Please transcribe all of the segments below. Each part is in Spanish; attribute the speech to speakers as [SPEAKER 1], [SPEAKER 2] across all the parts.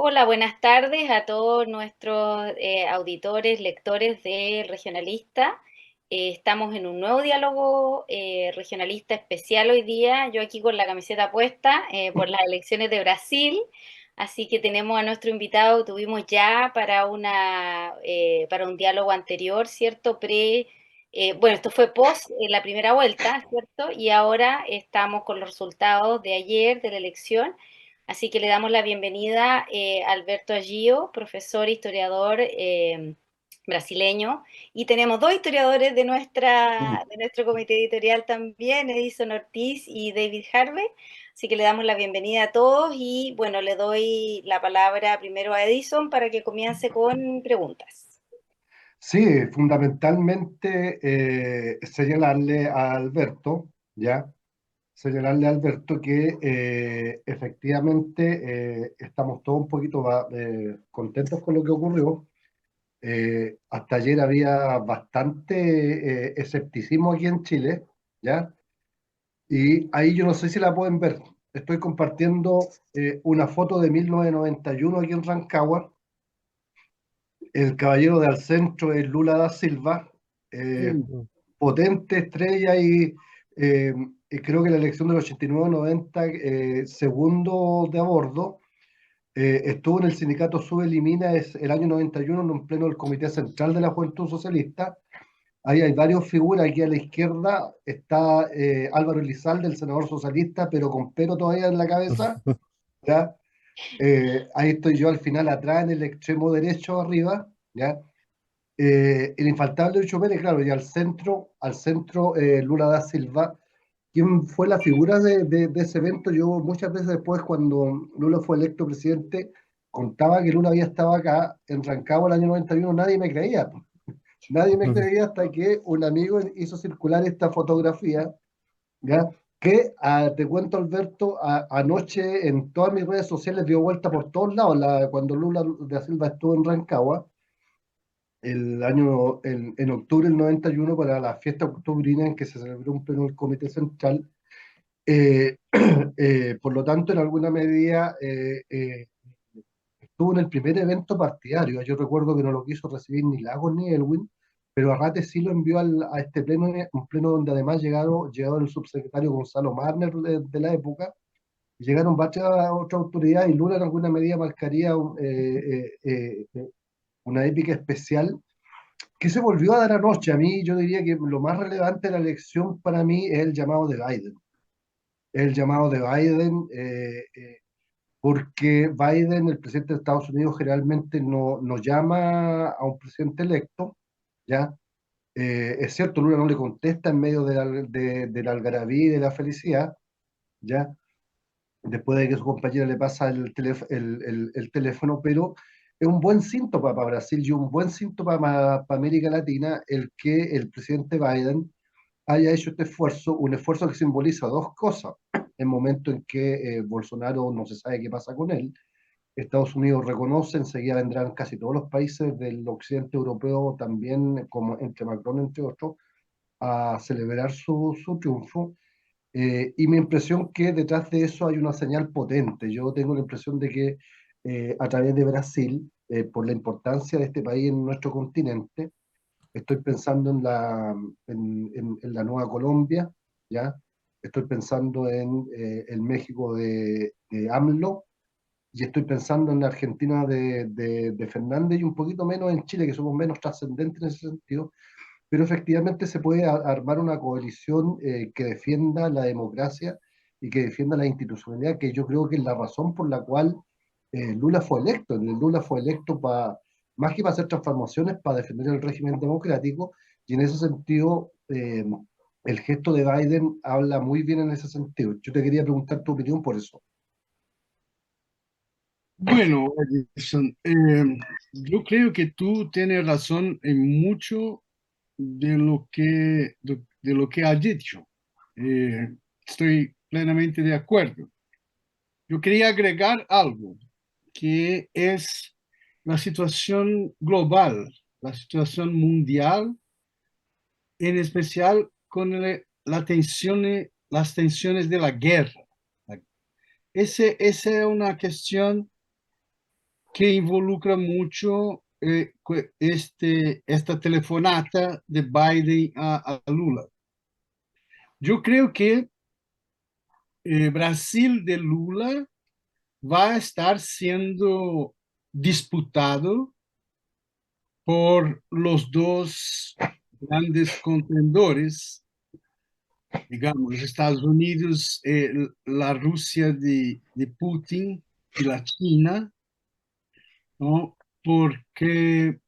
[SPEAKER 1] Hola, buenas tardes a todos nuestros auditores, lectores del Regionalista. Estamos en un nuevo diálogo regionalista especial hoy día. Yo aquí con la camiseta puesta por las elecciones de Brasil. Así que tenemos a nuestro invitado, tuvimos ya para un diálogo anterior, ¿cierto? Bueno, esto fue post la primera vuelta, ¿cierto? Y ahora estamos con los resultados de ayer de la elección. Así que le damos la bienvenida a Alberto Aggio, profesor historiador brasileño. Y tenemos dos historiadores de nuestro comité editorial también, Edison Ortiz y David Harvey. Así que le damos la bienvenida a todos y bueno, le doy la palabra primero a Edison para que comience con preguntas.
[SPEAKER 2] Sí, fundamentalmente señalarle a Alberto, ¿ya? Señalarle a Alberto que efectivamente estamos todos un poquito contentos con lo que ocurrió. Hasta ayer había bastante escepticismo aquí en Chile, ¿ya? Y ahí yo no sé si la pueden ver. Estoy compartiendo una foto de 1991 aquí en Rancagua. El caballero de al centro es Lula da Silva, eh,
[SPEAKER 3] Mm.
[SPEAKER 2] potente estrella y creo que la elección del 89-90, segundo de a bordo, estuvo en el sindicato Subelimina es el año 91 en un pleno del Comité Central de la Juventud Socialista. Ahí hay varias figuras, aquí a la izquierda está Álvaro Elizalde, el senador socialista, pero con pelo todavía en la cabeza, ¿ya? Ahí estoy yo al final atrás en el extremo derecho arriba, ¿ya? El infaltable Lucho Pérez, claro, y al centro Lula da Silva. ¿Quién fue la figura de ese evento? Yo muchas veces después, cuando Lula fue electo presidente, contaba que Lula había estado acá en Rancagua el año 91, nadie me creía. Nadie me creía hasta que un amigo hizo circular esta fotografía, ¿ya? Que te cuento, Alberto, anoche en todas mis redes sociales dio vuelta por todos lados cuando Lula da Silva estuvo en Rancagua en octubre del 91 para la fiesta octubrina en que se celebró un pleno del Comité Central. Eh, por lo tanto, en alguna medida estuvo en el primer evento partidario. Yo recuerdo que no lo quiso recibir ni Lagos ni Elwin, pero Arrate sí lo envió a este pleno, un pleno donde además llegaron el subsecretario Gonzalo Marner de la época, y llegaron varias otras autoridades y Lula en alguna medida marcaría una épica especial que se volvió a dar anoche. A mí yo diría que lo más relevante de la elección para mí es el llamado de Biden. El llamado de Biden, porque Biden, el presidente de Estados Unidos, generalmente no llama a un presidente electo, ¿ya? Es cierto, Lula no le contesta en medio de la algarabía y de la felicidad, ¿ya? Después de que su compañera le pasa el teléfono, pero es un buen síntoma para Brasil y un buen síntoma para América Latina el que el presidente Biden haya hecho este esfuerzo, un esfuerzo que simboliza dos cosas. El momento en que Bolsonaro no se sabe qué pasa con él, Estados Unidos reconoce, enseguida vendrán casi todos los países del occidente europeo también, como entre Macron, entre otros, a celebrar su triunfo. Y mi impresión que detrás de eso hay una señal potente. Yo tengo la impresión de que a través de Brasil, por la importancia de este país en nuestro continente, estoy pensando en la Nueva Colombia, ¿ya? Estoy pensando en el México de AMLO, y estoy pensando en la Argentina de Fernández y un poquito menos en Chile, que somos menos trascendentes en ese sentido, pero efectivamente se puede armar una coalición que defienda la democracia y que defienda la institucionalidad, que yo creo que es la razón por la cual Lula fue electo. Lula fue electo más que para hacer transformaciones, para defender el régimen democrático, y en ese sentido el gesto de Biden habla muy bien en ese sentido. Yo te quería preguntar tu opinión por eso.
[SPEAKER 3] Bueno, Edison, yo creo que tú tienes razón en mucho de lo que has dicho. Estoy plenamente de acuerdo. Yo quería agregar algo, que es la situación global, la situación mundial, en especial con las tensiones de la guerra. Esa es una cuestión que involucra mucho esta telefonata de Biden a Lula. Yo creo que Brasil de Lula va a estar siendo disputado por los dos grandes contendores, digamos, los Estados Unidos, la Rusia de Putin y la China, ¿no? Porque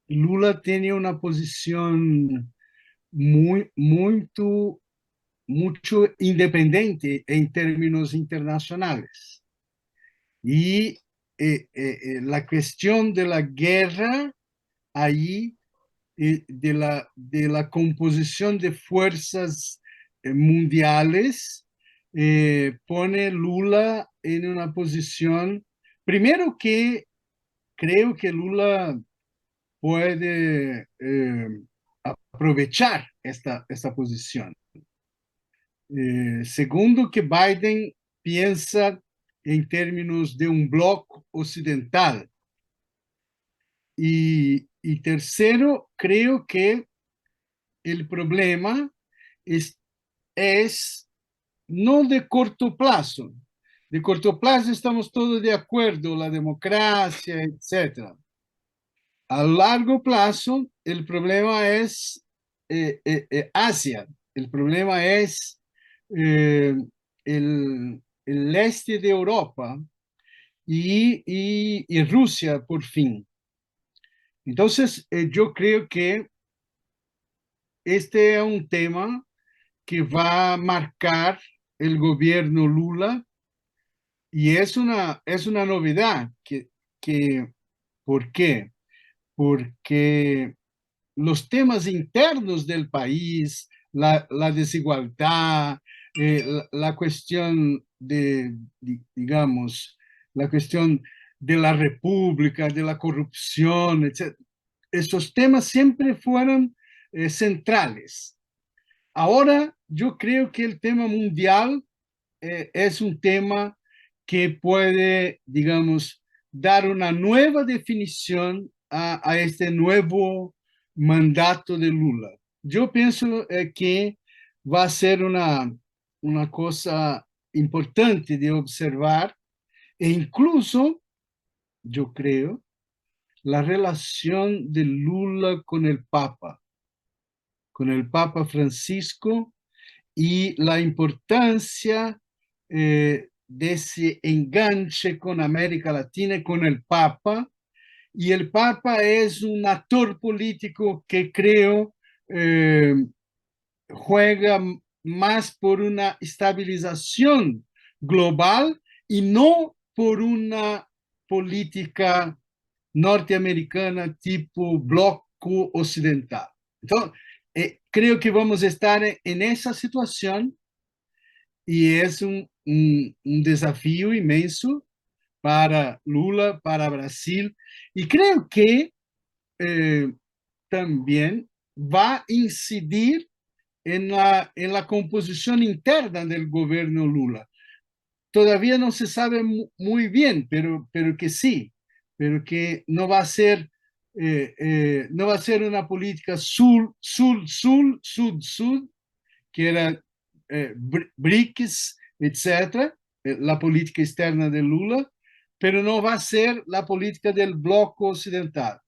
[SPEAKER 3] Lula tiene una posición mucho independiente en términos internacionales. Y la cuestión de la guerra ahí, de la composición de fuerzas mundiales, pone Lula en una posición, primero que creo que Lula puede aprovechar esta posición. Segundo, que Biden piensa en términos de un bloque occidental. Y tercero, creo que el problema es no de corto plazo. De corto plazo estamos todos de acuerdo, la democracia, etcétera. A largo plazo, el problema es Asia. El problema es eh, el este de Europa y Rusia, por fin. Entonces, yo creo que este es un tema que va a marcar el gobierno Lula y es una novedad. ¿Por qué? Porque los temas internos del país, la desigualdad, la cuestión digamos, la cuestión de la república, de la corrupción, etc. Esos temas siempre fueron centrales. Ahora yo creo que el tema mundial es un tema que puede, digamos, dar una nueva definición a este nuevo mandato de Lula. Yo pienso que va a ser una cosa importante de observar e incluso, yo creo, la relación de Lula con el Papa Francisco y la importancia de ese enganche con América Latina, con el Papa. Y el Papa es un actor político que creo eh, juega más por una estabilización global y no por una política norteamericana tipo bloque occidental. Entonces, creo que vamos a estar en esa situación y es un desafío inmenso para Lula, para Brasil, y creo que eh, también va a incidir en la composición interna del gobierno Lula. Todavía no se sabe muy bien, pero que sí, pero que no va a ser, no va a ser una política sur-sur, que era BRICS, etcétera, la política externa de Lula, pero no va a ser la política del bloque occidental.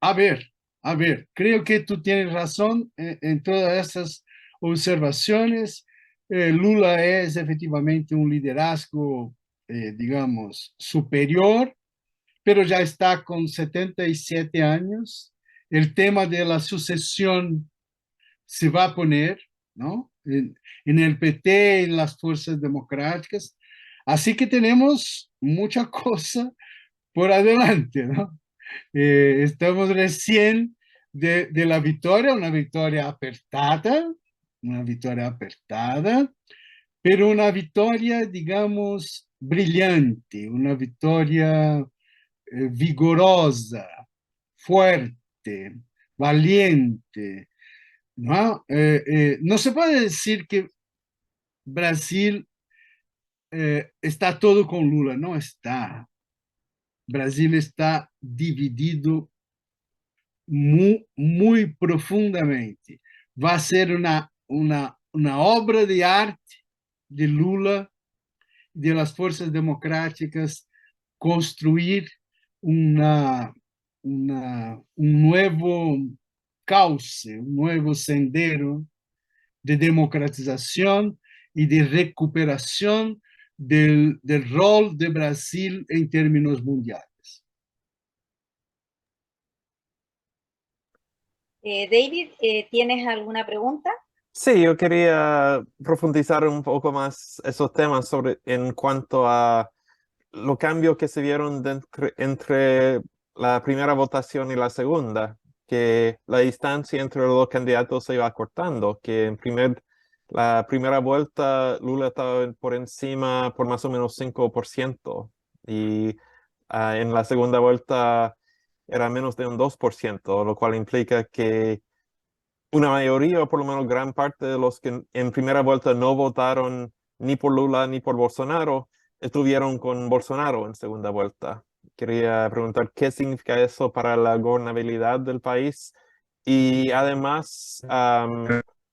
[SPEAKER 3] A ver, a ver, creo que tú tienes razón en todas estas observaciones. Lula es efectivamente un liderazgo, digamos, superior, pero ya está con 77 años. El tema de la sucesión se va a poner, ¿no? En el PT, en las fuerzas democráticas. Así que tenemos mucha cosa por adelante, ¿no? Estamos recién de la victoria, una victoria apertada, pero una victoria, digamos, brillante, una victoria vigorosa, fuerte, valiente, ¿no? No se puede decir que Brasil está todo con Lula, no está. Brasil está dividido muy profundamente. Va a ser una obra de arte de Lula, de las fuerzas democráticas, construir un nuevo cauce, un nuevo sendero de democratización y de recuperación del rol de Brasil en términos mundiales.
[SPEAKER 1] David, ¿tienes alguna pregunta?
[SPEAKER 4] Sí, yo quería profundizar un poco más esos temas en cuanto a los cambios que se vieron entre la primera votación y la segunda, que la distancia entre los dos candidatos se iba acortando, que la primera vuelta Lula estaba por encima por más o menos 5% y en la segunda vuelta era menos de un 2%, lo cual implica que una mayoría, o por lo menos gran parte de los que en primera vuelta no votaron ni por Lula ni por Bolsonaro, estuvieron con Bolsonaro en segunda vuelta. Quería preguntar qué significa eso para la gobernabilidad del país y además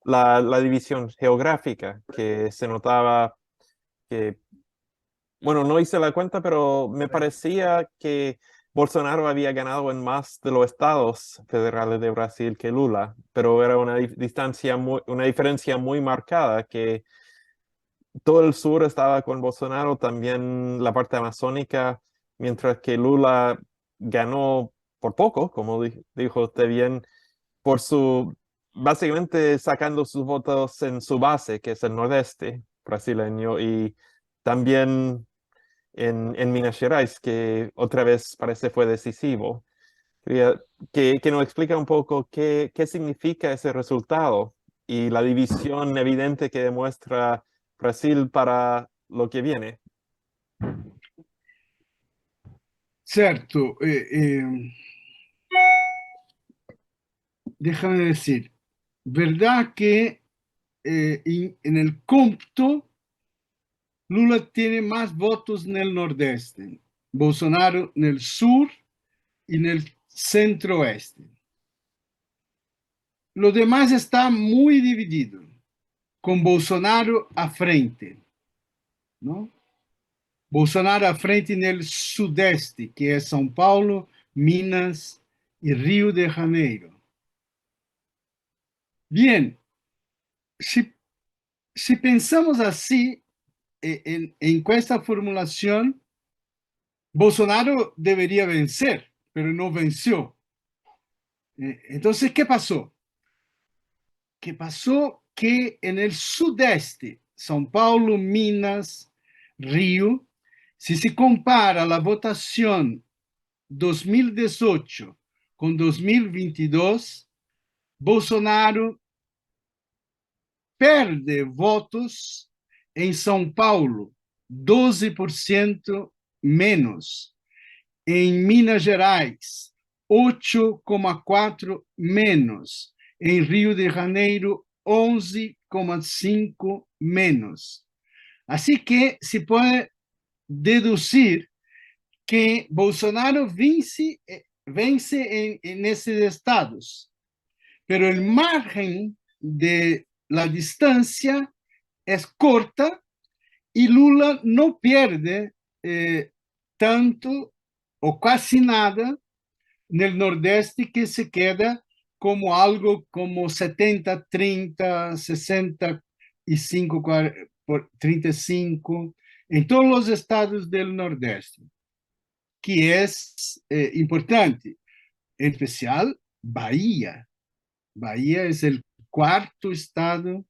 [SPEAKER 4] la división geográfica que se notaba que, bueno, no hice la cuenta, pero me parecía que Bolsonaro había ganado en más de los estados federales de Brasil que Lula, pero era una diferencia muy marcada, que todo el sur estaba con Bolsonaro, también la parte amazónica, mientras que Lula ganó por poco, como dijo usted bien, básicamente sacando sus votos en su base, que es el nordeste brasileño, y también en Minas Gerais, que otra vez parece fue decisivo. Quería que nos explique un poco qué significa ese resultado y la división evidente que demuestra Brasil para lo que viene.
[SPEAKER 3] Certo, déjame decir, verdad que en el cómputo Lula tiene más votos en el nordeste, Bolsonaro en el sur y en el centro-oeste. Lo demás está muy dividido, con Bolsonaro a frente, ¿no? Bolsonaro à frente no sudeste, que é São Paulo, Minas e Rio de Janeiro. Bien, si pensamos así, en esta formulación, Bolsonaro debería vencer, pero no venció. Entonces, ¿qué pasó? Que pasó que en el sudeste, São Paulo, Minas, Rio, si se compara la votación 2018 com 2022, Bolsonaro perde votos em São Paulo, 12% menos. Em Minas Gerais, 8,4 menos. Em Rio de Janeiro, 11,5 menos. Assim que se pode deduzir que Bolsonaro vence en esos estados, pero el margen de la distancia es corta y Lula no pierde tanto o casi nada en el nordeste, que se queda como algo como 70-30, 65-35 en todos los estados del nordeste, que é importante, em especial Bahia. Bahia é o quarto estado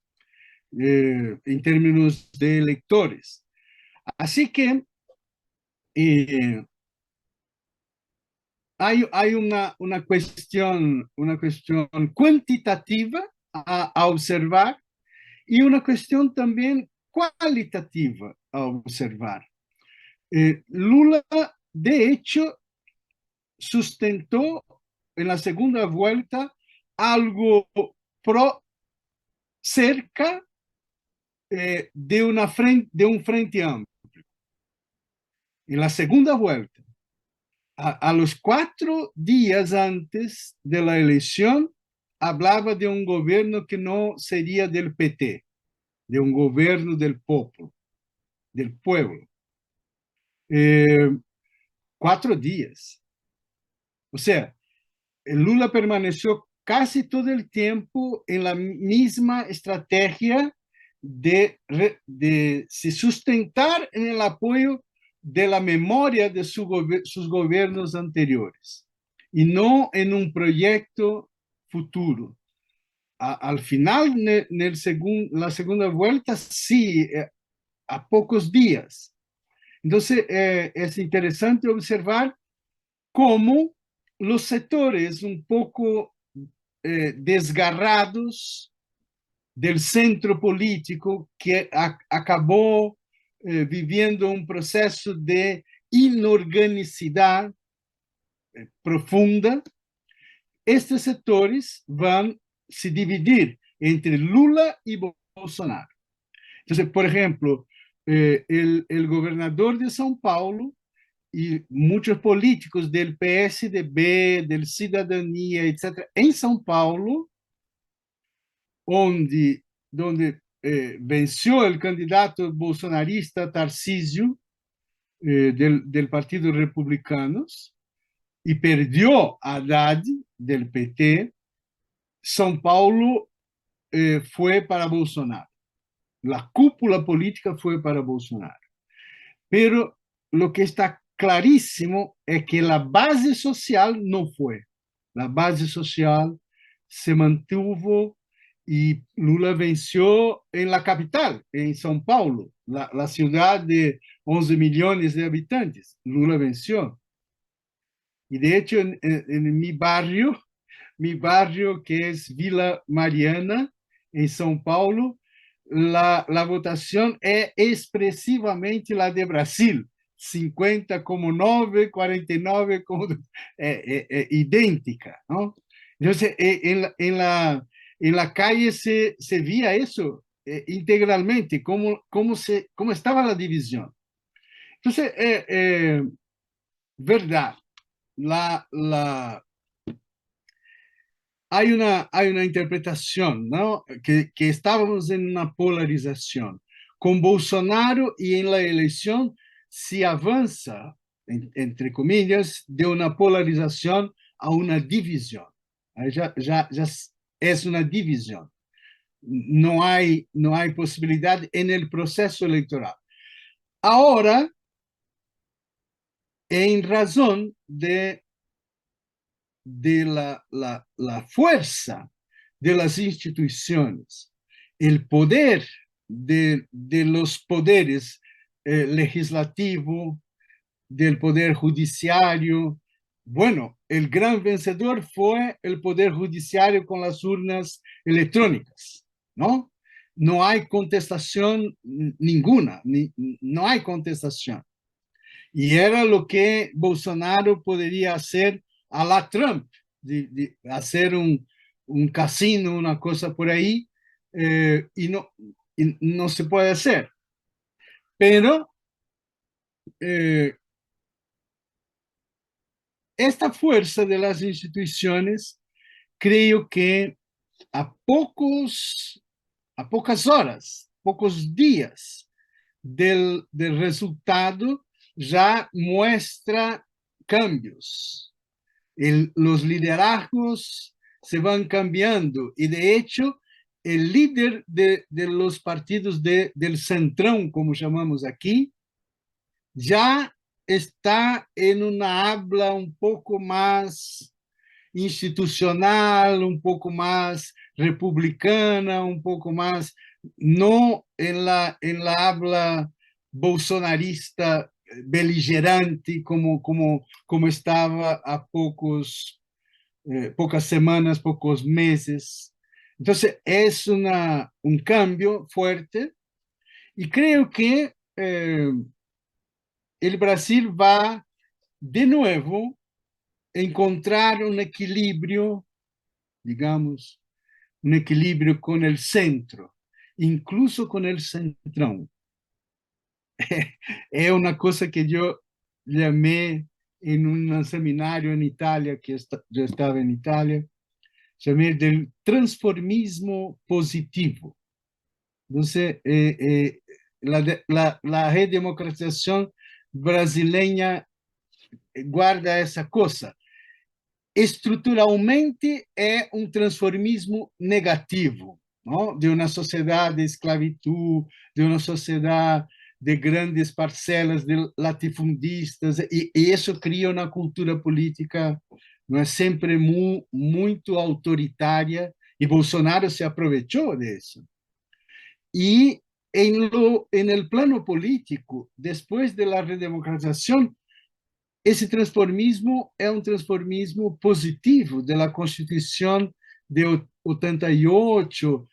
[SPEAKER 3] em termos de eleitores. Assim que há uma questão quantitativa a observar e uma questão também qualitativa a observar. Lula, de hecho, sustentó en la segunda vuelta algo cerca de un frente amplio. En la segunda vuelta, a los 4 días antes de la elección, hablaba de un gobierno que no sería del PT, de un gobierno del pueblo, del pueblo. 4 días. O sea, Lula permaneció casi todo el tiempo en la misma estrategia de se sustentar en el apoyo de la memoria de sus gobiernos anteriores y no en un proyecto futuro. Al final, la segunda vuelta, sí, a pocos días. Entonces, es interesante observar cómo los sectores un poco desgarrados del centro político que acabó viviendo un proceso de inorganicidad profunda, estos sectores van a se dividir entre Lula y Bolsonaro. Entonces, por ejemplo, el gobernador de São Paulo y muchos políticos del PSDB, del Cidadania, etc., en São Paulo, donde venció el candidato bolsonarista Tarcísio, del Partido Republicanos, y perdió a Haddad del PT. São Paulo fue para Bolsonaro. La cúpula política fue para Bolsonaro. Pero lo que está clarísimo es que la base social no fue. La base social se mantuvo y Lula venció en la capital, en São Paulo, la ciudad de 11 millones de habitantes. Lula venció. Y de hecho, en mi barrio que es Vila Mariana, en São Paulo, la votación es expresivamente la de Brasil, 50,9, 49, idéntica, ¿no? Entonces, en la calle se veía eso integralmente, cómo estaba la división. Entonces, verdad, hay una interpretación, ¿no? Que estábamos en una polarización. Con Bolsonaro y en la elección se avanza, entre comillas, de una polarización a una división. Ya es una división. No hay posibilidad en el proceso electoral. Ahora, en razón de la fuerza de las instituciones, el poder de los poderes legislativo, del poder judiciario. Bueno, el gran vencedor fue el poder judiciario con las urnas electrónicas, ¿no? No hay contestación ninguna, no hay contestación. Y era lo que Bolsonaro podría hacer a la Trump, de hacer un casino, una cosa por ahí, y no se puede hacer. Pero esta fuerza de las instituciones, creo que a pocas horas, pocos días del resultado, ya muestra cambios. Los liderazgos se van cambiando y de hecho el líder de los partidos del centrón, como llamamos aquí, ya está en una habla un poco más institucional, un poco más republicana, un poco más, no en la habla bolsonarista beligerante como estaba a pocas semanas, pocos meses. Entonces es un cambio fuerte y creo que el Brasil va de nuevo a encontrar un equilibrio, digamos, un equilibrio con el centro, incluso con el centrón. Es una cosa que yo llamé en un seminario en Italia, yo estaba en Italia, llamé del transformismo positivo. Entonces, la redemocratización brasileña guarda essa coisa. Estruturalmente é um transformismo negativo, não? De uma sociedade de esclavitud, de uma sociedade de grandes parcelas de latifundistas, e isso cria uma cultura política não é sempre muito autoritária, e Bolsonaro se aproveitou disso. E en el plano político, después de la redemocratización, esse transformismo é um transformismo positivo da Constituição de 88,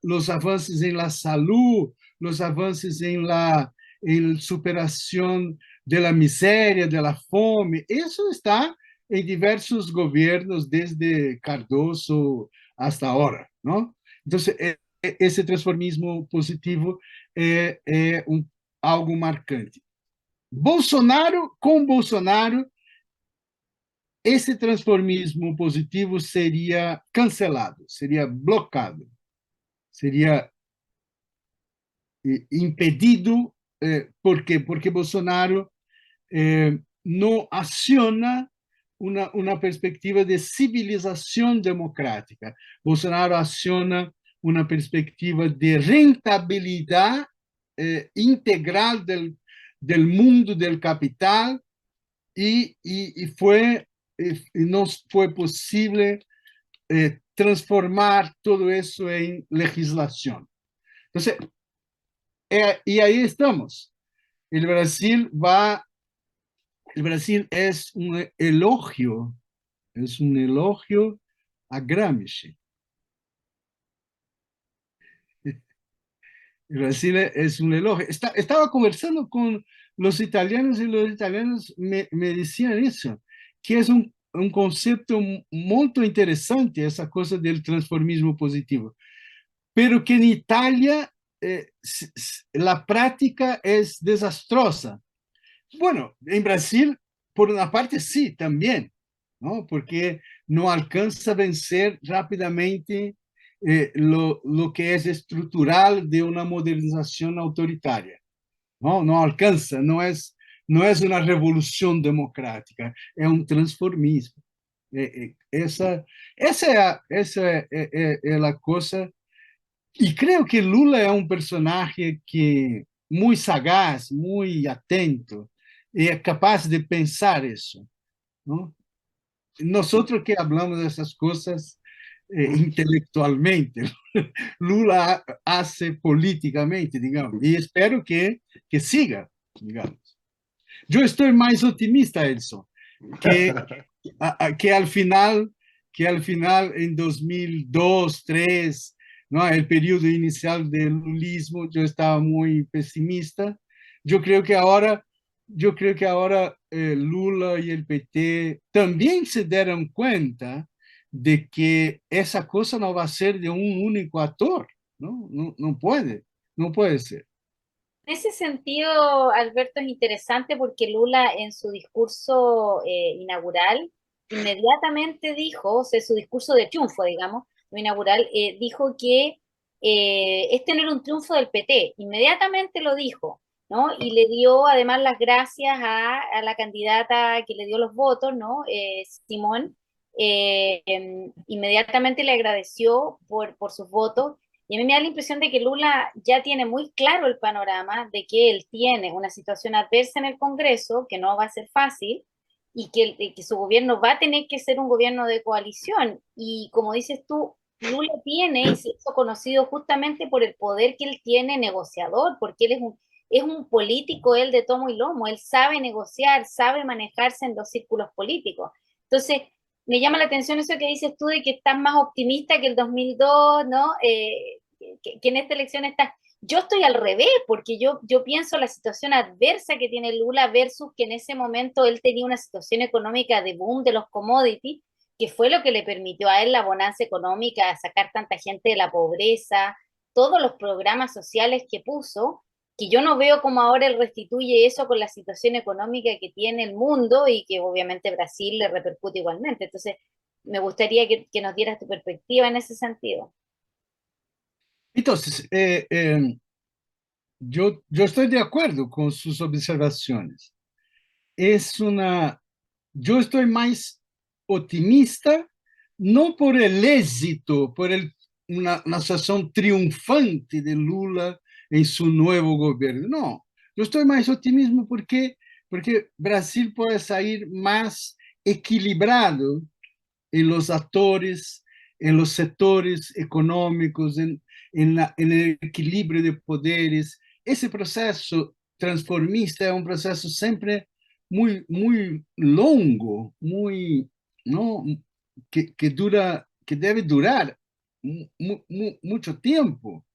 [SPEAKER 3] los avanços em la salud, los avanços em superação da miséria, da fome. Isso está em diversos governos, desde Cardoso hasta agora, não? Então, esse transformismo positivo é algo marcante. Com Bolsonaro, esse transformismo positivo seria cancelado, seria blocado, seria impedido. ¿Por quê? Porque Bolsonaro não aciona uma perspectiva de civilização democrática. Bolsonaro aciona uma perspectiva de rentabilidade integral del mundo del capital, y no fue posible transformar todo eso en legislación. Entonces, y ahí estamos. El Brasil es un elogio a Gramsci. Brasil es un elogio. Estaba conversando con los italianos y los italianos me decían eso, que es un concepto muy interesante, esa cosa del transformismo positivo, pero que en Italia la práctica es desastrosa. Bueno, en Brasil, por una parte, sí, también, ¿no? Porque no alcanza a vencer rápidamente lo que es estructural de una modernización autoritaria. No alcanza, no es una revolución democrática, es un transformismo. Esa es la cosa. Y creo que Lula es un personaje que muy sagaz, muy atento, y es capaz de pensar eso, ¿no? Nosotros que hablamos de esas cosas intelectualmente, Lula hace políticamente, digamos, y espero que siga, digamos. Yo estoy más optimista, Edson, que al final en 2002, 2003, ¿no? El periodo inicial del lulismo, yo estaba muy pesimista. Yo creo que ahora Lula y el PT también se dieron cuenta de que esa cosa no va a ser de un único actor, ¿no? No puede ser.
[SPEAKER 1] En ese sentido, Alberto, es interesante porque Lula en su discurso inaugural inmediatamente dijo, o sea, su discurso de triunfo, digamos, lo inaugural, dijo que este no era un triunfo del PT, inmediatamente lo dijo, ¿no? Y le dio además las gracias a la candidata que le dio los votos, ¿no? Simón, inmediatamente le agradeció por sus votos. Y a mí me da la impresión de que Lula ya tiene muy claro el panorama de que él tiene una situación adversa en el Congreso, que no va a ser fácil, y que su gobierno va a tener que ser un gobierno de coalición. Y como dices tú, Lula tiene y se hizo conocido justamente por el poder que él tiene negociador, porque él es un político, él de tomo y lomo, él sabe negociar, sabe manejarse en los círculos políticos. Entonces, me llama la atención eso que dices tú de que estás más optimista que el 2002, ¿no? Que en esta elección estás... Yo estoy al revés, porque yo pienso la situación adversa que tiene Lula versus que en ese momento él tenía una situación económica de boom de los commodities, que fue lo que le permitió a él la bonanza económica, sacar tanta gente de la pobreza, todos los programas sociales que puso, que yo no veo cómo ahora él restituye eso con la situación económica que tiene el mundo y que obviamente Brasil le repercute igualmente. Entonces, me gustaría que nos dieras tu perspectiva en ese sentido.
[SPEAKER 3] Entonces, yo estoy de acuerdo con sus observaciones. Es una, yo estoy más optimista, no por el éxito, por una situación triunfante de Lula en su nuevo gobierno. No, yo estoy más optimismo porque Brasil puede salir más equilibrado en los actores, en los sectores económicos, en el equilibrio de poderes. Ese proceso transformista es un proceso siempre muy longo, muy, ¿no? Que debe durar mucho tiempo.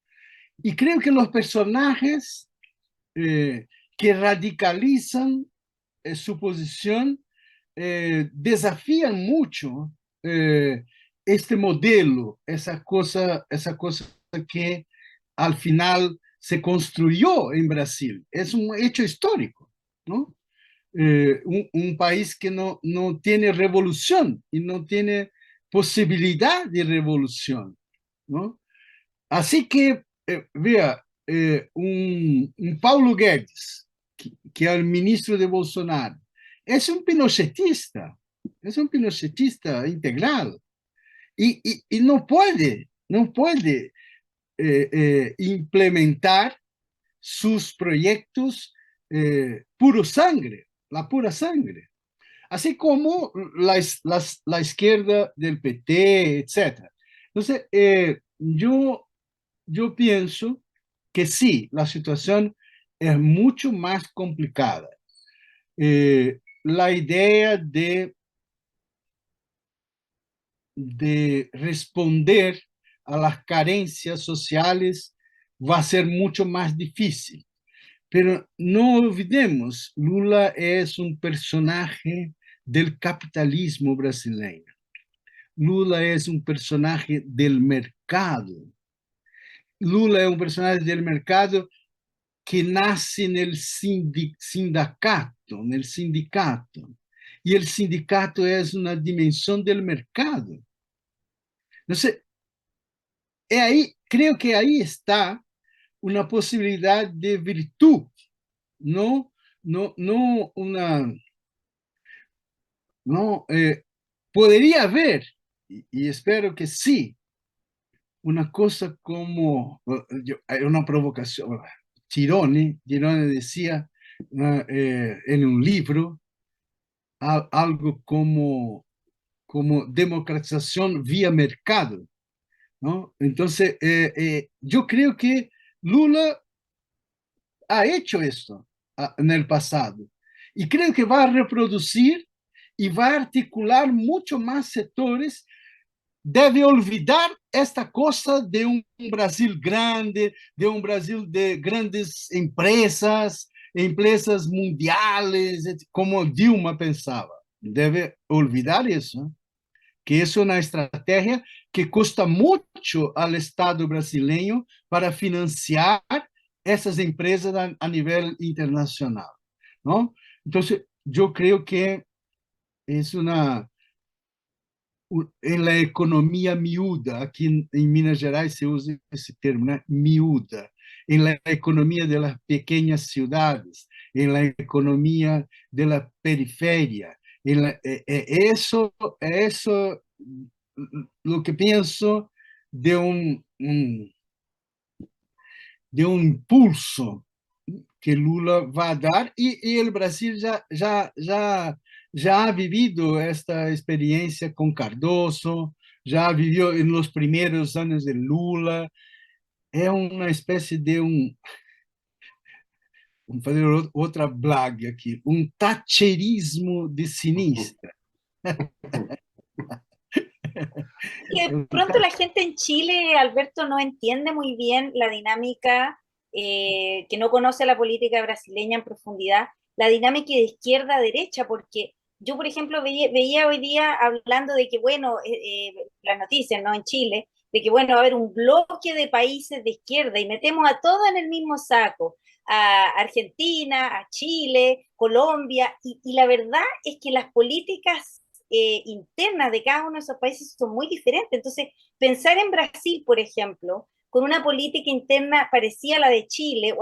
[SPEAKER 3] Y creo que los personajes que radicalizan su posición desafían mucho este modelo, esa cosa que al final se construyó en Brasil. Es un hecho histórico, ¿no? Un país que no tiene revolución y no tiene posibilidad de revolución, ¿no? Así que, vea, un Paulo Guedes, que es el ministro de Bolsonaro, es un pinochetista integral y no puede implementar sus proyectos puro sangre, la pura sangre, así como la izquierda del PT, etc. Entonces, yo pienso que sí, la situación es mucho más complicada. La idea de responder a las carencias sociales va a ser mucho más difícil. Pero no olvidemos, Lula es un personaje del capitalismo brasileño. Lula es un personaje del mercado. Lula es un personaje del mercado que nace en el sindicato. Y el sindicato es una dimensión del mercado. Entonces, creo que ahí está una posibilidad de virtud, no, no una, no, podría haber, y espero que sí, una cosa como, hay una provocación. Tirone decía en un libro algo como democratización vía mercado, ¿no? Entonces, yo creo que Lula ha hecho esto en el pasado y creo que va a reproducir y va a articular mucho más sectores. Debe olvidar esta cosa de un Brasil grande, de un Brasil de grandes empresas mundiales, como Dilma pensaba. Debe olvidar eso, que es una estrategia que cuesta mucho al Estado brasileño para financiar essas empresas a nivel internacional, ¿no? Entonces, yo creo que es una en la economía miúda, aquí en Minas Gerais se usa ese termo, ¿no? Miúda, en la economía de las pequeñas ciudades, en la economía de la periferia. Eso lo que pienso de un impulso que Lula va a dar y el Brasil ya ha vivido esta experiencia con Cardoso, ya vivió en los primeros años de Lula. Es una especie de vamos fazer outra blague aqui, tacherismo de sinistra.
[SPEAKER 1] Que de pronto la gente en Chile, Alberto, no entiende muy bien la dinámica, que no conoce la política brasileña en profundidad, la dinámica de izquierda a derecha, porque yo, por ejemplo, veía hoy día hablando de que, bueno, las noticias, ¿no? En Chile, de que, bueno, va a haber un bloque de países de izquierda y metemos a todos en el mismo saco. a Argentina, a Chile, Colombia, y la verdad es que las políticas internas de cada uno de esos países son muy diferentes. Entonces, pensar en Brasil, por ejemplo, con una política interna parecida a la de Chile,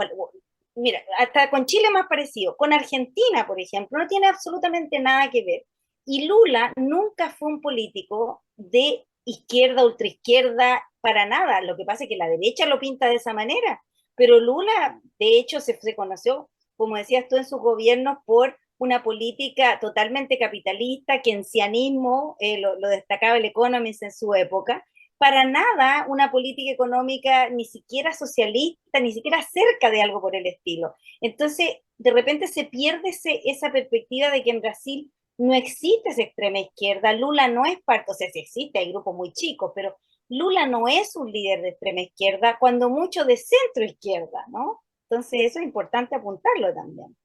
[SPEAKER 1] mira, hasta con Chile más parecido, con Argentina, por ejemplo, no tiene absolutamente nada que ver. Y Lula nunca fue un político de izquierda, ultraizquierda, para nada. Lo que pasa es que la derecha lo pinta de esa manera. Pero Lula, de hecho, se conoció, como decías tú, en sus gobiernos por una política totalmente capitalista, keynesianismo, lo destacaba el Economist en su época, para nada una política económica ni siquiera socialista, ni siquiera cerca de algo por el estilo. Entonces, de repente se pierde esa perspectiva de que en Brasil no existe esa extrema izquierda, Lula no es parte, o sea, sí existe, hay grupos muy chicos, pero Lula no es un líder de extrema izquierda, cuando mucho de centro izquierda, ¿no? Entonces, eso es importante apuntarlo también.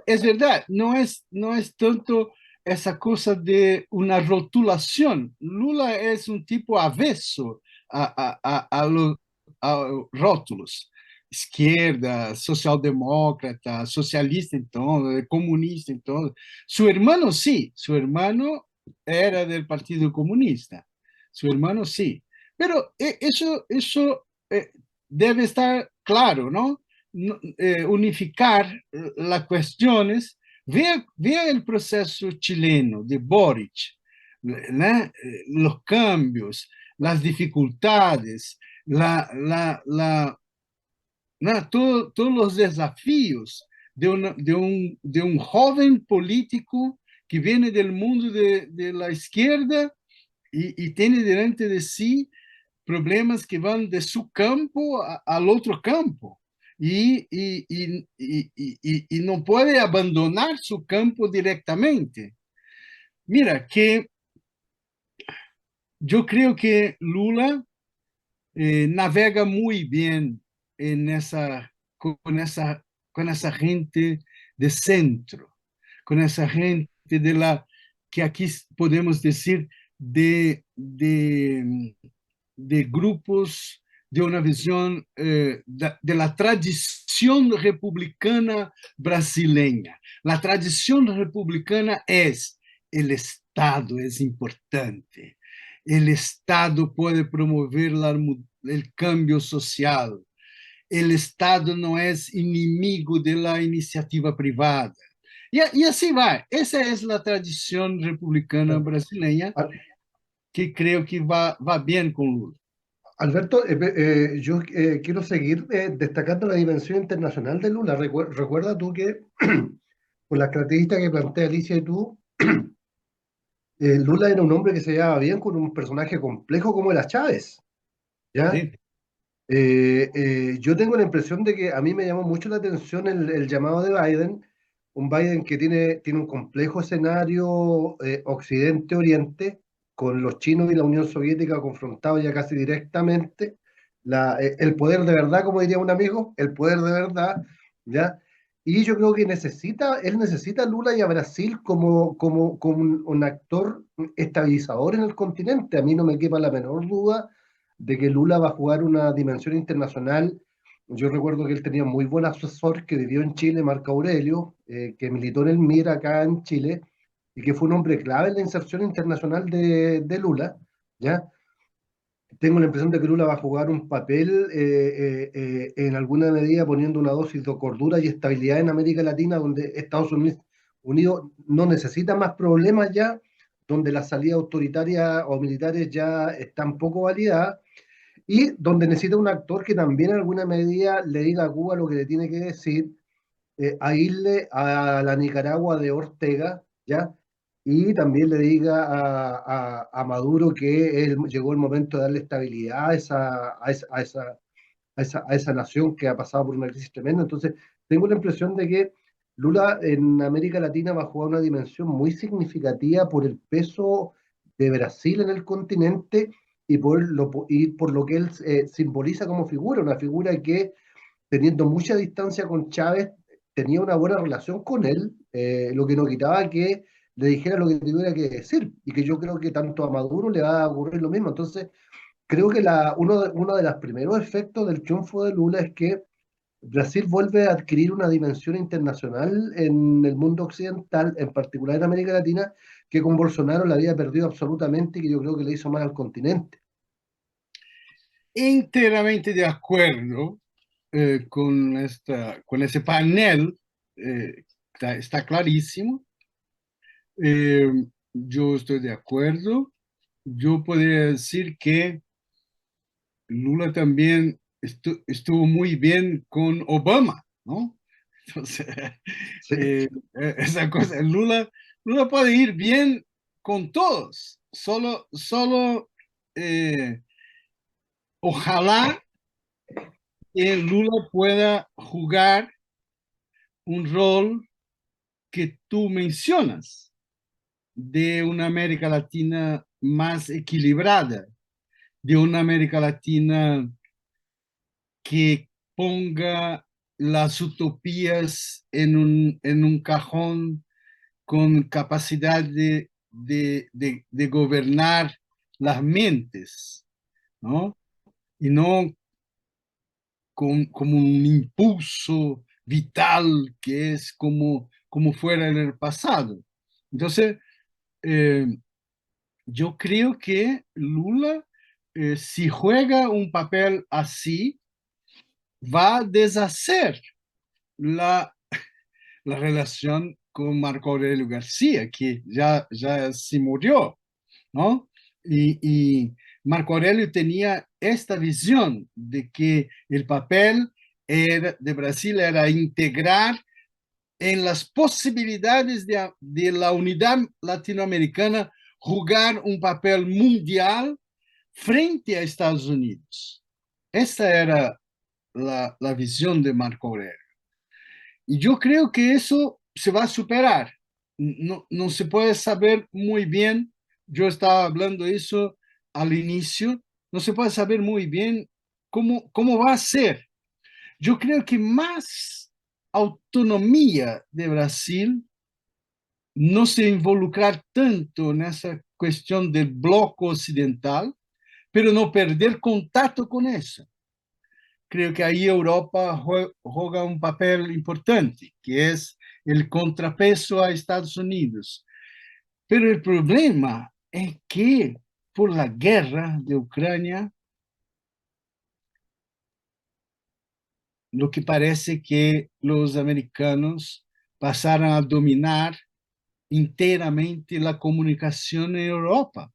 [SPEAKER 3] Es verdad, no es tanto esa cosa de una rotulación. Lula es un tipo aveso a rótulos. Izquierda, socialdemócrata, socialista entonces, comunista entonces. Su hermano sí, su hermano era del Partido Comunista. Su hermano sí. Pero eso debe estar claro, ¿no? Unificar las cuestiones. Vea el proceso chileno de Boric, ¿no? Los cambios, las dificultades, ¿no? Todos los desafíos de un joven político que viene del mundo de la izquierda y tiene delante de sí problemas que van de su campo al otro campo. Y no puede abandonar su campo directamente. Mira, que yo creo que Lula navega muy bien en con esa gente de centro, con esa gente de la que aquí podemos decir de grupos de una visión de la tradición republicana brasileña. La tradición republicana es el Estado es importante, el Estado puede promover el cambio social, el Estado no es enemigo de la iniciativa privada. Y así va. Esa es la tradición republicana brasileña que creo que va bien con Lula.
[SPEAKER 2] Alberto, yo quiero seguir destacando la dimensión internacional de Lula. Recuerda tú que, por las características que plantea Alicia y tú, Lula era un hombre que se llevaba bien con un personaje complejo como era Chávez, ¿ya?
[SPEAKER 3] Sí.
[SPEAKER 2] Yo tengo la impresión de que a mí me llamó mucho la atención el llamado de Biden, un Biden que tiene un complejo escenario Occidente-Oriente, con los chinos y la Unión Soviética confrontados ya casi directamente, el poder de verdad, como diría un amigo, el poder de verdad, ¿ya? Y yo creo que él necesita a Lula y a Brasil como un actor estabilizador en el continente. A mí no me quepa la menor duda de que Lula va a jugar una dimensión internacional. Yo recuerdo que él tenía un muy buen asesor que vivió en Chile, Marco Aurelio, que militó en el MIR acá en Chile, y que fue un hombre clave en la inserción internacional de Lula, ¿ya? Tengo la impresión de que Lula va a jugar un papel en alguna medida poniendo una dosis de cordura y estabilidad en América Latina, donde Estados Unidos no necesita más problemas ya, donde las salidas autoritarias o militares ya están poco validadas, y donde necesita un actor que también en alguna medida le diga a Cuba lo que le tiene que decir, a irle a la Nicaragua de Ortega, ¿ya? Y también le diga a Maduro que llegó el momento de darle estabilidad a esa nación que ha pasado por una crisis tremenda. Entonces, tengo la impresión de que Lula en América Latina va a jugar una dimensión muy significativa por el peso de Brasil en el continente y por lo que él simboliza como figura, una figura que teniendo mucha distancia con Chávez, tenía una buena relación con él, lo que no quitaba que le dijera lo que tuviera que decir, y que yo creo que tanto a Maduro le va a ocurrir lo mismo. Entonces, creo que uno de los primeros efectos del triunfo de Lula es que Brasil vuelve a adquirir una dimensión internacional en el mundo occidental, en particular en América Latina, que con Bolsonaro la había perdido absolutamente y que yo creo que le hizo mal al continente.
[SPEAKER 3] Enteramente de acuerdo con ese panel, está clarísimo. Eh, yo estoy de acuerdo. Yo podría decir que Lula también estuvo muy bien con Obama, ¿no? Entonces,
[SPEAKER 2] Sí,
[SPEAKER 3] esa cosa, Lula puede ir bien con todos, solo ojalá que Lula pueda jugar un rol que tú mencionas de una América Latina más equilibrada, de una América Latina que ponga las utopías en un cajón con capacidad de gobernar las mentes, ¿no? Y no como un impulso vital que es como fuera en el pasado. Entonces, eh, yo creo que Lula, si juega un papel así, va a deshacer la, la relación con Marco Aurelio García, que ya se murió, ¿no? Y Marco Aurelio tenía esta visión de que el papel de Brasil era integrar en las posibilidades de la unidad latinoamericana jugar un papel mundial frente a Estados Unidos. Esta era la visión de Marco Aurelio. Y yo creo que eso se va a superar. No se puede saber muy bien, yo estaba hablando de eso al inicio, no se puede saber muy bien cómo va a ser. Yo creo que más autonomía de Brasil, no se involucrar tanto en esa cuestión del bloque occidental, pero no perder contacto con eso. Creo que ahí Europa juega un papel importante, que es el contrapeso a Estados Unidos. Pero el problema es que por la guerra de Ucrania, lo que parece que los americanos pasaron a dominar enteramente la comunicación en Europa.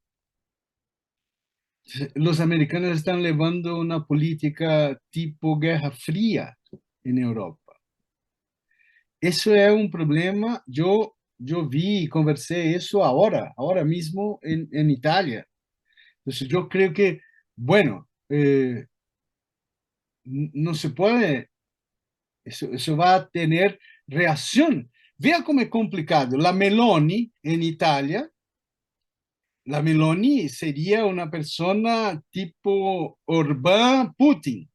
[SPEAKER 3] Los americanos están llevando una política tipo Guerra Fría en Europa. Eso es un problema. Yo vi y conversé eso ahora mismo en Italia. Entonces yo creo que, bueno, no se puede, eso va a tener reacción. Vea cómo es complicado. La Meloni en Italia, la Meloni sería una persona tipo Orbán Putin,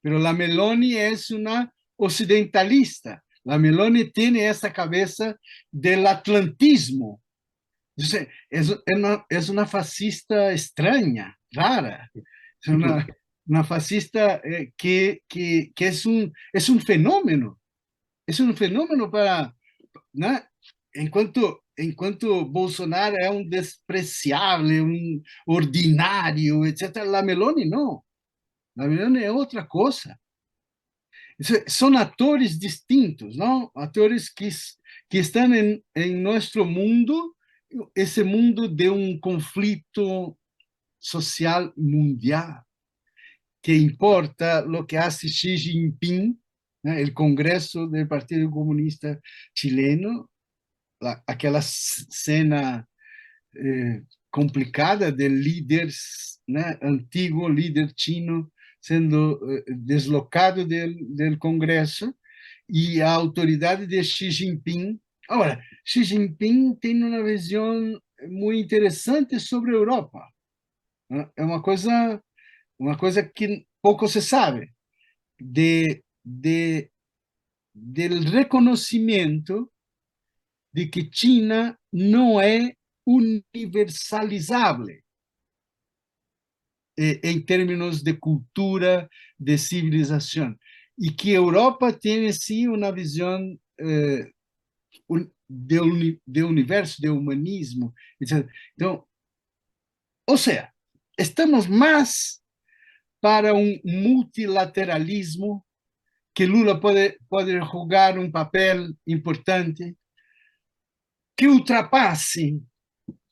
[SPEAKER 3] pero la Meloni es una occidentalista. La Meloni tiene esa cabeza del atlantismo. Entonces, es una fascista extraña, rara. Es una fascista que es un fenómeno. Es un fenómeno para, ¿no? En cuanto Bolsonaro es un despreciable, un ordinario, etcétera, la Meloni no. La Meloni es otra cosa. Son actores distintos, ¿no? Actores que están en nuestro mundo, ese mundo de un conflicto social mundial, que importa lo que hace Xi Jinping, ¿no? El Congreso del Partido Comunista Chileno, aquella escena complicada del líder, ¿no? Antiguo líder chino sendo deslocado del Congreso y a autoridad de Xi Jinping. Ahora, Xi Jinping tiene una visión muy interesante sobre Europa. ¿No? Es una cosa que poco se sabe del reconocimiento de que China no es universalizable en términos de cultura, de civilización. y que Europa tiene sí una visión de universo, de humanismo, etc. Então, ou seja, estamos mais para um multilateralismo que Lula pode jogar um papel importante que ultrapasse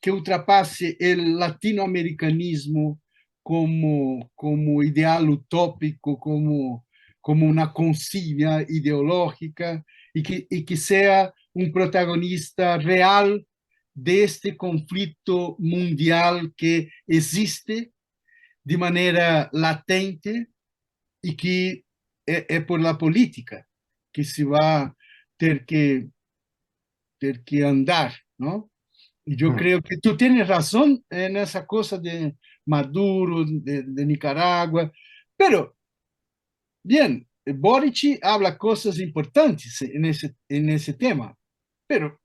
[SPEAKER 3] o latino-americanismo como ideal utópico, como uma consigna ideológica e que seja um protagonista real deste conflito mundial que existe de maneira latente e que é por la política que se vai ter que andar, não? Y yo creo que tú tienes razón en esa cosa de Maduro, de Nicaragua, pero bien, Boric habla cosas importantes en ese tema, pero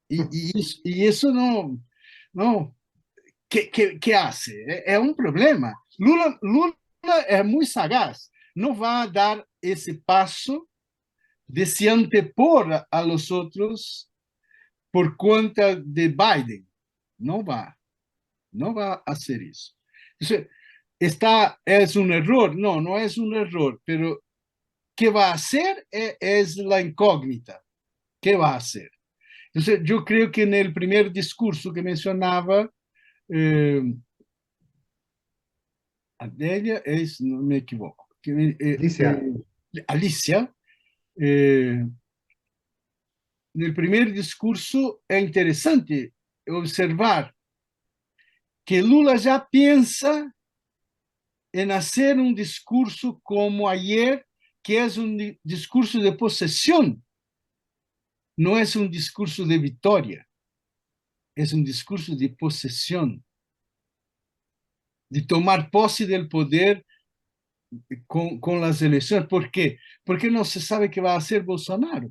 [SPEAKER 3] y eso no ¿qué hace? Es un problema. Lula es muy sagaz, no va a dar ese paso de se antepor a los otros por cuenta de Biden. No va. No va a hacer eso. Entonces, es un error. No, no es un error, pero ¿qué va a hacer? Es la incógnita. ¿Qué va a hacer? Entonces, yo creo que en el primer discurso que mencionaba, Adélia, no me equivoco,
[SPEAKER 2] Alicia,
[SPEAKER 3] Alicia, en el primer discurso es interesante observar que Lula ya piensa en hacer un discurso como ayer, que es un discurso de posesión, no es un discurso de victoria, es un discurso de posesión, de tomar posse del poder con las elecciones. ¿Por qué? Porque no se sabe qué va a hacer Bolsonaro.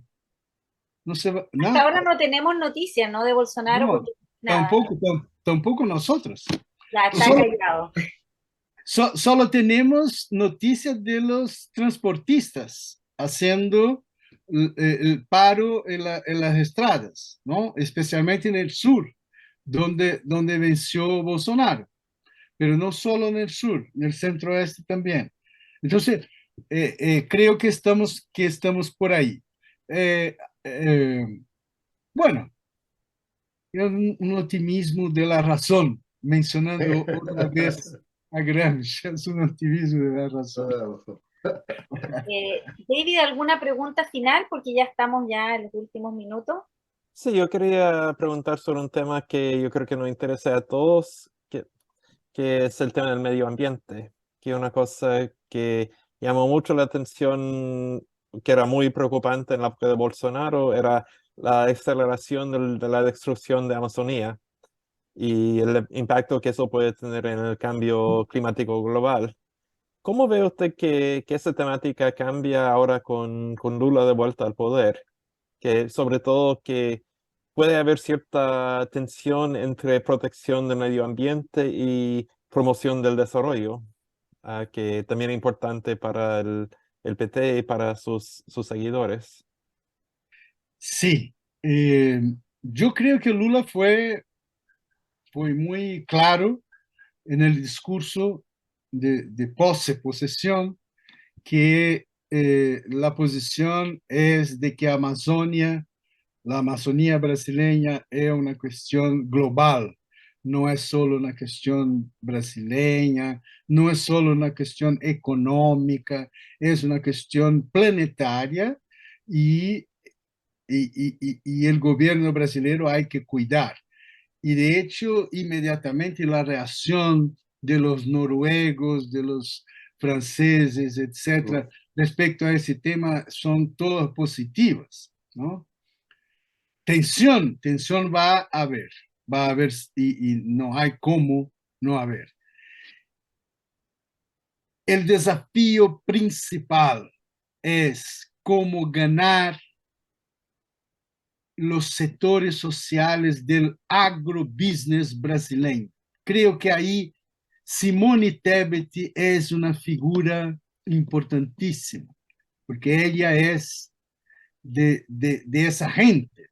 [SPEAKER 3] No se va,
[SPEAKER 1] Hasta
[SPEAKER 3] nada,
[SPEAKER 1] ahora no tenemos noticias, ¿no? De Bolsonaro,
[SPEAKER 3] no,
[SPEAKER 1] porque nada,
[SPEAKER 3] tampoco nosotros.
[SPEAKER 1] ya está
[SPEAKER 3] Solo,
[SPEAKER 1] callado.
[SPEAKER 3] solo tenemos noticias de los transportistas haciendo el paro en las estradas, ¿no? Especialmente en el sur, donde venció Bolsonaro, pero no solo en el sur, en el centro oeste también. Entonces, creo que estamos por ahí. Eh, eh, bueno, un optimismo de la razón, mencionando otra vez a Gramsci, es un optimismo de la razón.
[SPEAKER 1] David, ¿alguna pregunta final? Porque ya estamos ya en los últimos minutos.
[SPEAKER 4] Sí, yo quería preguntar sobre un tema que yo creo que nos interesa a todos, que es el tema del medio ambiente, que es una cosa que llamó mucho la atención, que era muy preocupante en la época de Bolsonaro, era la aceleración de la destrucción de Amazonía y el impacto que eso puede tener en el cambio climático global. ¿Cómo ve usted que esa temática cambia ahora con Lula de vuelta al poder? Que sobre todo que puede haber cierta tensión entre protección del medio ambiente y promoción del desarrollo, que también es importante para el PT y para sus seguidores.
[SPEAKER 3] Sí, yo creo que Lula fue muy claro en el discurso de posesión, que la posición es de que la Amazonía brasileña es una cuestión global, no es solo una cuestión brasileña, no es solo una cuestión económica, es una cuestión planetaria y el gobierno brasileño hay que cuidar. Y de hecho, inmediatamente la reacción de los noruegos, de los franceses, etcétera, respecto a ese tema son todas positivas, ¿no? Tensión va a haber y no hay cómo no haber. El desafío principal es cómo ganar los sectores sociales del agrobusiness brasileño. Creo que ahí Simone Tebet es una figura importantísimo, porque ella es de esa gente,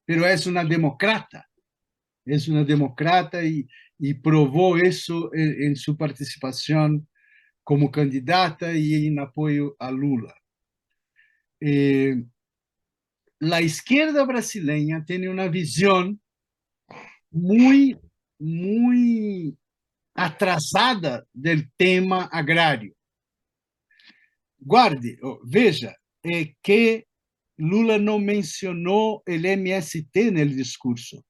[SPEAKER 3] pero es una demócrata y probó eso en su participación como candidata y en apoyo a Lula. La izquierda brasileña tiene una visión muy, muy atrasada del tema agrario. Guarde, veja, que Lula no mencionó el MST en el discurso.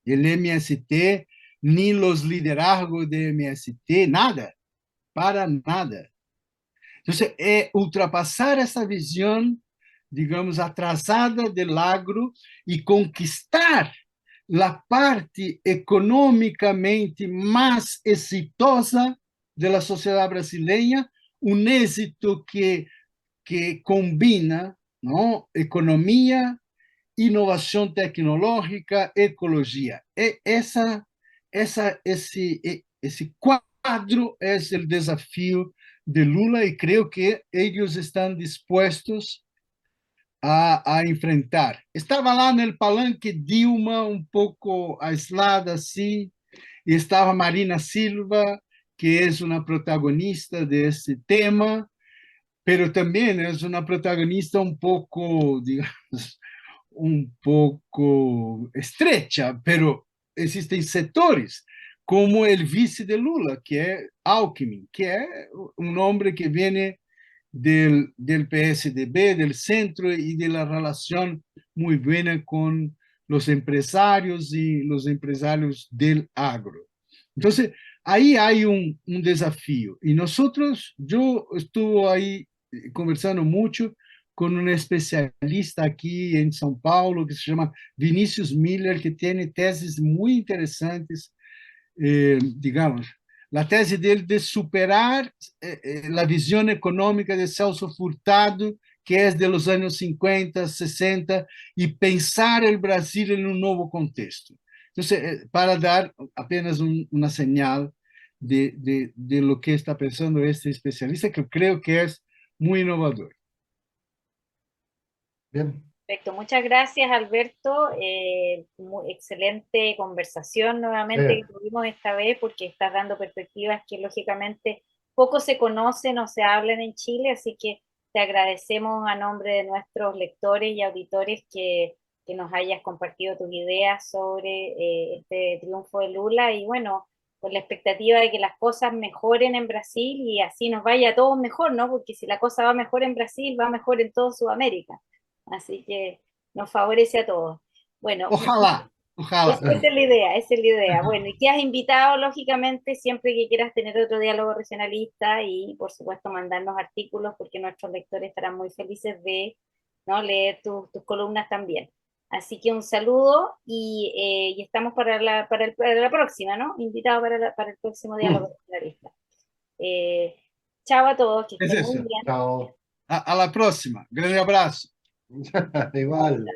[SPEAKER 3] El MST, ni los liderazgos de MST, nada, para nada. Entonces, ultrapasar esa visión, digamos, atrasada del agro y conquistar la parte económicamente más exitosa de la sociedad brasileña, un éxito que combina, ¿no?, economía, innovación tecnológica, ecología. Ese cuadro es el desafío de Lula y creo que ellos están dispuestos a enfrentar. Estaba lá en el palanque Dilma, un poco aislada así, y estaba Marina Silva, que es una protagonista de este tema, pero también es una protagonista un poco, digamos, un poco estrecha, pero existen sectores como el vice de Lula, que es Alckmin, que es un hombre que viene del PSDB, del centro y de la relación muy buena con los empresarios y los empresarios del agro. Entonces, ahí hay un desafío. Y nosotros, yo estuve ahí conversando mucho con un especialista aquí en São Paulo que se llama Vinícius Miller, que tiene tesis muy interesantes, digamos, la tese dele de superar a visão econômica de Celso Furtado, que é de los anos 50, 60, e pensar o Brasil em um novo contexto. Então, para dar apenas uma señal de lo que está pensando este especialista, que eu creio que é muito inovador.
[SPEAKER 2] Bien.
[SPEAKER 1] Perfecto, muchas gracias Alberto, excelente conversación nuevamente que tuvimos esta vez porque estás dando perspectivas que lógicamente poco se conocen o se hablan en Chile, así que te agradecemos a nombre de nuestros lectores y auditores que nos hayas compartido tus ideas sobre este triunfo de Lula y bueno, con la expectativa de que las cosas mejoren en Brasil y así nos vaya a todos mejor, ¿no? Porque si la cosa va mejor en Brasil, va mejor en toda Sudamérica. Así que nos favorece a todos. Bueno,
[SPEAKER 3] Ojalá, ojalá.
[SPEAKER 1] esa es la idea, esa es la idea. Bueno, y que has invitado, lógicamente, siempre que quieras tener otro diálogo regionalista y, por supuesto, mandarnos artículos porque nuestros lectores estarán muy felices de, ¿no?, leer tus columnas también. Así que un saludo y estamos para la próxima, ¿no? Invitado para el próximo diálogo regionalista. Chao a todos, que
[SPEAKER 3] Es
[SPEAKER 1] estén muy
[SPEAKER 3] eso.
[SPEAKER 1] bien.
[SPEAKER 2] Chao.
[SPEAKER 3] A la próxima. Grande abrazo.
[SPEAKER 2] Igual.